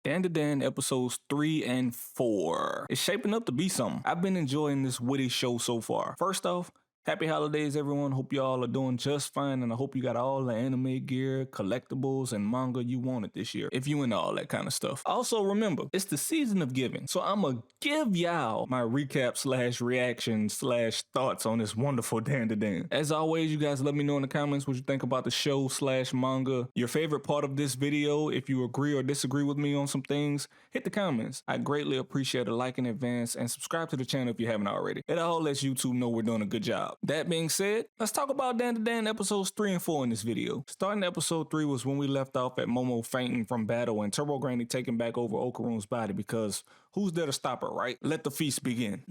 DanDaDan episodes 3 and 4. It's shaping up to be something. I've been enjoying this witty show so far. First off, happy holidays, everyone. Hope y'all are doing just fine, and I hope you got all the anime gear, collectibles, and manga you wanted this year, if you into all that kind of stuff. Also, remember, it's the season of giving, so I'ma give y'all my recap / reaction / thoughts on this wonderful DanDaDan. As always, you guys let me know in the comments what you think about the show / manga, your favorite part of this video. If you agree or disagree with me on some things, hit the comments. I greatly appreciate a like in advance, and subscribe to the channel if you haven't already. It all lets YouTube know we're doing a good job. That being said, let's talk about DanDaDan episodes 3 and 4 in this video. Starting episode 3 was when we left off at Momo fainting from battle and Turbo Granny taking back over Okarun's body because who's there to stop her, right? Let the feast begin.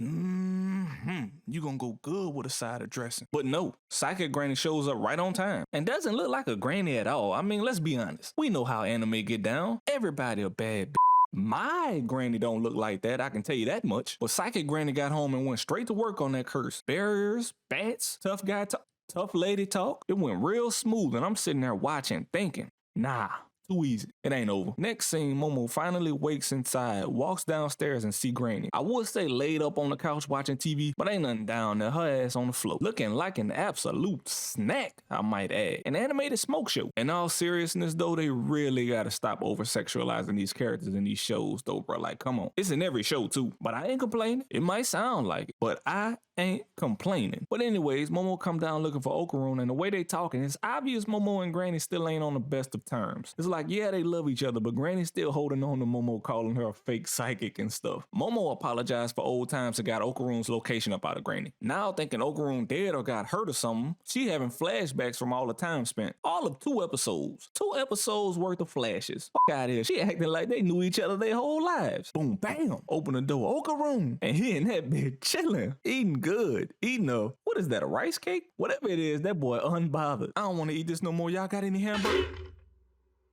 You gonna go good with a side of dressing. But no, Psychic Granny shows up right on time and doesn't look like a granny at all. I mean, let's be honest. We know how anime get down. Everybody a bad My granny don't look like that, I can tell you that much. But Psychic Granny got home and went straight to work on that curse. Barriers, bats, tough guy talk, tough lady talk. It went real smooth and I'm sitting there watching, thinking, nah, too easy. It ain't over. Next scene, Momo finally wakes inside, walks downstairs and see Granny. I would say laid up on the couch watching TV, but ain't nothing down there. Her ass on the floor. Looking like an absolute snack, I might add. An animated smoke show. In all seriousness though, they really gotta stop over-sexualizing these characters in these shows though, bro. Like, come on. It's in every show too. But I ain't complaining. It might sound like it, but I ain't complaining. But anyways, Momo come down looking for Okarun, and the way they talking, it's obvious Momo and Granny still ain't on the best of terms. It's like, yeah, they love each other, but Granny's still holding on to Momo, calling her a fake psychic and stuff. Momo apologized for old times and got Okarun's location up out of Granny. Now thinking Okarun dead or got hurt or something, she having flashbacks from all the time spent. All of 2 episodes. 2 episodes worth of flashes. Fuck out here. She acting like they knew each other their whole lives. Boom, bam. Open the door. Okarun. And he in that bed chilling, eating good, eating what is that, a rice cake? Whatever it is, that boy unbothered. I don't want to eat this no more. Y'all got any hamburger?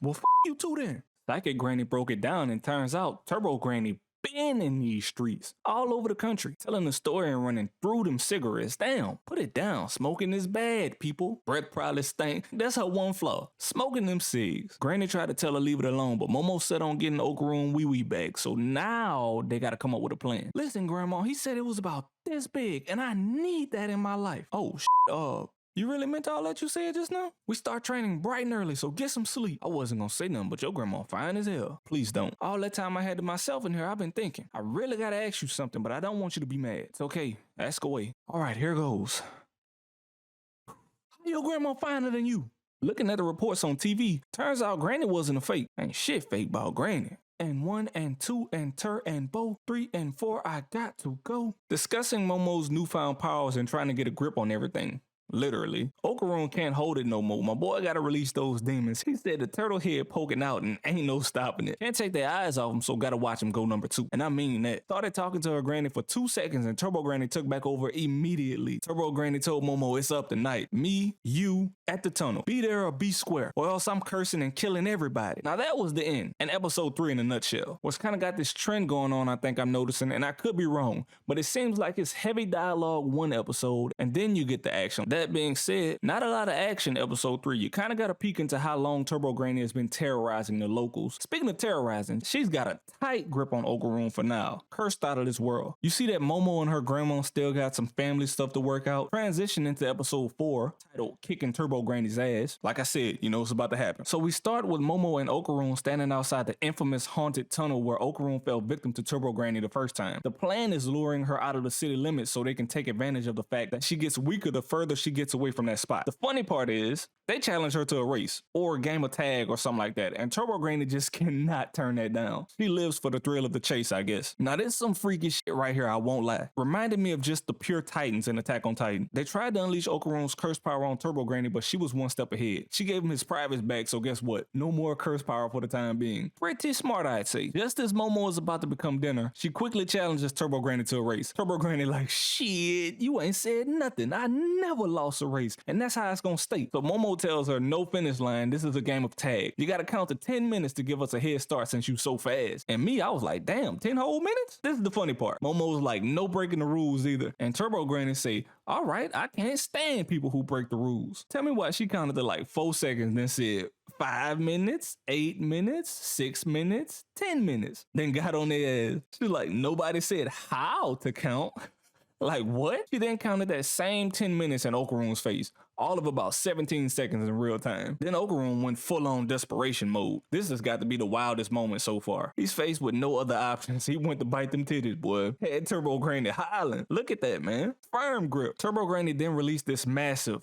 Well, f you too then. Psychic Granny broke it down, and turns out Turbo Granny been in these streets all over the country, telling the story and running through them cigarettes. Damn, put it down. Smoking is bad, people. Breath probably stink. That's her one flaw. Smoking them cigs. Granny tried to tell her leave it alone, but Momo set on getting Okarun wee back. So now they gotta come up with a plan. Listen, Grandma, he said it was about this big, and I need that in my life. Oh, you really meant all that you said just now? We start training bright and early, so get some sleep. I wasn't gonna say nothing, but your grandma fine as hell. Please don't. All that time I had to myself in here, I've been thinking. I really gotta ask you something, but I don't want you to be mad. It's okay. Ask away. All right, here goes. How your grandma finer than you? Looking at the reports on TV, turns out Granny wasn't a fake. Ain't shit fake about Granny. And 1 and 2 and Tur and Bo, 3 and 4, I got to go. Discussing Momo's newfound powers and trying to get a grip on everything. Literally. Okarun can't hold it no more. My boy gotta release those demons. He said the turtle head poking out and ain't no stopping it. Can't take their eyes off him, so gotta watch him go number 2. And I mean that. Started talking to her granny for 2 seconds and Turbo Granny took back over immediately. Turbo Granny told Momo it's up tonight. Me, you, at the tunnel. Be there or be square, or else I'm cursing and killing everybody. Now that was the end. And episode 3 in a nutshell. What's kind of got this trend going on, I think I'm noticing, and I could be wrong, but it seems like it's heavy dialogue 1 episode, and then you get the action. That being said, not a lot of action episode 3. You kind of got to peek into how long Turbo Granny has been terrorizing the locals. Speaking of terrorizing, she's got a tight grip on Okarun for now. Cursed out of this world. You see that Momo and her grandma still got some family stuff to work out. Transition into episode 4, titled Kicking Turbo Granny's Ass. Like I said, you know it's about to happen. So we start with Momo and Okarun standing outside the infamous haunted tunnel where Okarun fell victim to Turbo Granny the first time. The plan is luring her out of the city limits so they can take advantage of the fact that she gets weaker the further she gets away from that spot. The funny part is, they challenge her to a race or a game of tag or something like that, and Turbo Granny just cannot turn that down. She lives for the thrill of the chase, I guess. Now this is some freaky shit right here, I won't lie. Reminded me of just the pure Titans in Attack on Titan. They tried to unleash Okarun's curse power on Turbo Granny, but she was 1 step ahead. She gave him his privates back, so guess what? No more curse power for the time being. Pretty smart, I'd say. Just as Momo is about to become dinner, she quickly challenges Turbo Granny to a race. Turbo Granny like, shit, you ain't said nothing. I never lost a race, and that's how it's gonna stay. So Momo tells her no finish line, this is a game of tag. You gotta count to 10 minutes to give us a head start since you so fast. And me, I was like, damn, 10 whole minutes? This is the funny part. Momo's like, no breaking the rules either. And Turbo Granny say, all right, I can't stand people who break the rules. Tell me why she counted to like 4 seconds then said, 5 minutes, 8 minutes, 6 minutes, 10 minutes. Then got on their ass. She's like, nobody said how to count. Like, what? She then counted that same 10 minutes in Okarun's face, all of about 17 seconds in real time. Then Okarun went full-on desperation mode. This has got to be the wildest moment so far. He's faced with no other options. He went to bite them titties, boy. Had Turbo Granny hollering. Look at that, man. Firm grip. Turbo Granny then released this massive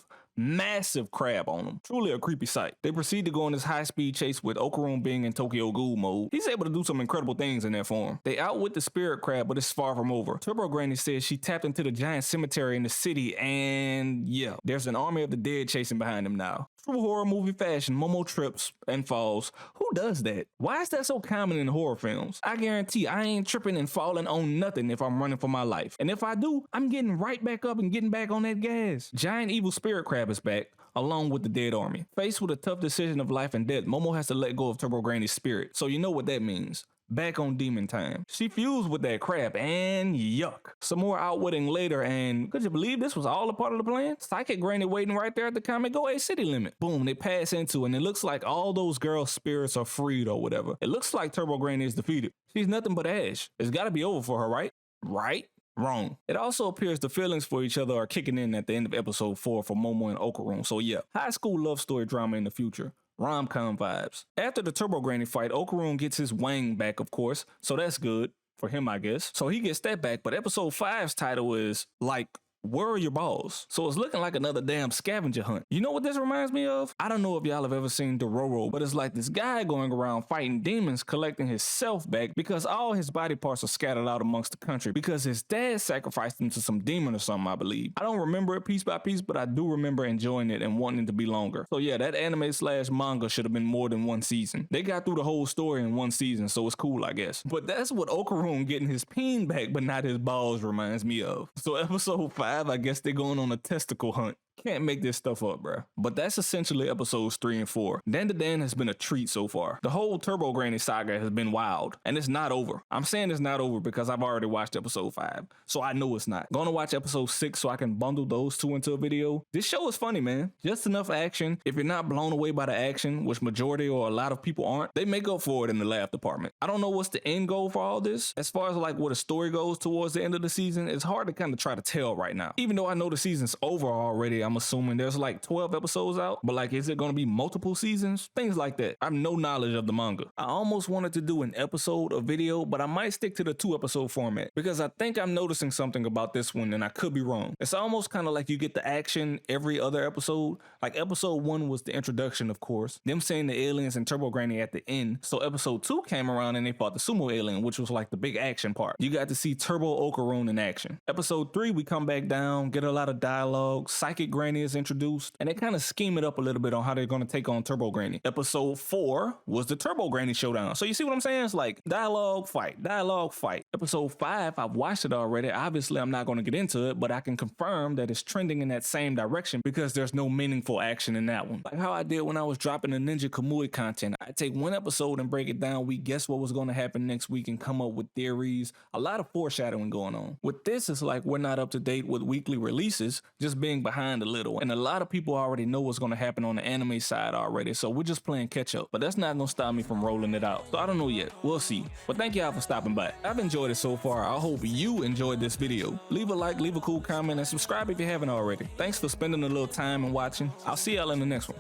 crab on him. Truly a creepy sight. They proceed to go on this high-speed chase with Okarun being in Tokyo Ghoul mode. He's able to do some incredible things in that form. They outwit the spirit crab, but it's far from over. Turbo Granny says she tapped into the giant cemetery in the city, and yeah, there's an army of the dead chasing behind him now. True horror movie fashion, Momo trips and falls. Who does that? Why is that so common in horror films? I guarantee I ain't tripping and falling on nothing if I'm running for my life. And if I do, I'm getting right back up and getting back on that gas. Giant evil spirit crab is back, along with the dead army. Faced with a tough decision of life and death, Momo has to let go of Turbo Granny's spirit. So you know what that means. Back on demon time. She fused with that crab and yuck. Some more outwitting later, and could you believe this was all a part of the plan? Psychic Granny waiting right there at the Comic-Go A city limit. Boom, they pass into, and it looks like all those girls' spirits are freed or whatever. It looks like Turbo Granny is defeated. She's nothing but ash. It's gotta be over for her, right? Right? Wrong. It also appears the feelings for each other are kicking in at the end of episode 4 for Momo and Okarun. So yeah, high school love story drama in the future. Rom-com vibes. After the Turbo Granny fight, Okarun gets his wang back, of course, so that's good for him, I guess. So he gets that back, but episode 5's title is like, where are your balls? So it's looking like another damn scavenger hunt. You know what this reminds me of? I don't know if y'all have ever seen Dororo, but it's like this guy going around fighting demons, collecting his self back because all his body parts are scattered out amongst the country because his dad sacrificed him to some demon or something, I believe. I don't remember it piece by piece, but I do remember enjoying it and wanting it to be longer. So yeah, that anime / manga should have been more than one season. They got through the whole story in one season, so it's cool, I guess. But that's what Okarun getting his peen back but not his balls reminds me of. So episode 5, I guess they're going on a testicle hunt. Can't make this stuff up, bruh. But that's essentially episodes 3 and 4. DanDaDan has been a treat so far. The whole Turbo Granny saga has been wild, and it's not over. I'm saying it's not over because I've already watched episode 5, so I know it's not. Gonna watch episode 6 so I can bundle those two into a video. This show is funny, man. Just enough action. If you're not blown away by the action, which majority or a lot of people aren't, they make up for it in the laugh department. I don't know what's the end goal for all this. As far as like where the story goes towards the end of the season, it's hard to kind of try to tell right now. Even though I know the season's over already, I'm assuming there's like 12 episodes out, but like, is it going to be multiple seasons? Things like that. I have no knowledge of the manga. I almost wanted to do an episode or video, but I might stick to the 2-episode format because I think I'm noticing something about this one and I could be wrong. It's almost kind of like you get the action every other episode. Like episode 1 was the introduction, of course, them saying the aliens and Turbo Granny at the end. So episode 2 came around and they fought the sumo alien, which was like the big action part. You got to see Turbo Okarun in action. Episode 3, we come back down, get a lot of dialogue. Psychic Granny is introduced, and they kind of scheme it up a little bit on how they're going to take on Turbo Granny. Episode 4 was the Turbo Granny showdown. So you see what I'm saying? It's like dialogue, fight, dialogue, fight. Episode 5, I've watched it already. Obviously, I'm not going to get into it, but I can confirm that it's trending in that same direction because there's no meaningful action in that one. Like how I did when I was dropping the Ninja Kamui content. I take one episode and break it down. We guess what was going to happen next week and come up with theories. A lot of foreshadowing going on. With this, it's like we're not up to date with weekly releases, just being behind a little. And a lot of people already know what's going to happen on the anime side already, so we're just playing catch up. But that's not going to stop me from rolling it out. So I don't know yet. We'll see. But thank y'all for stopping by. I've enjoyed it so far. I hope you enjoyed this video. Leave a like, leave a cool comment, and subscribe if you haven't already. Thanks for spending a little time and watching. I'll see y'all in the next one.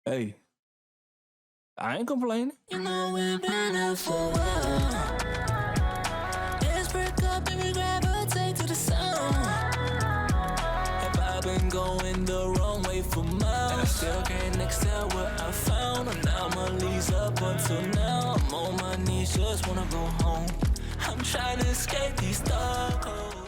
Hey. I ain't complaining. You know we've been here for a while. Let's break up and we gravitate to the sound. Have I been going the wrong way for miles? And I still can't excel what I found. Anomalies up until now. I'm on my knees, just wanna go home. I'm trying to escape these dark holes.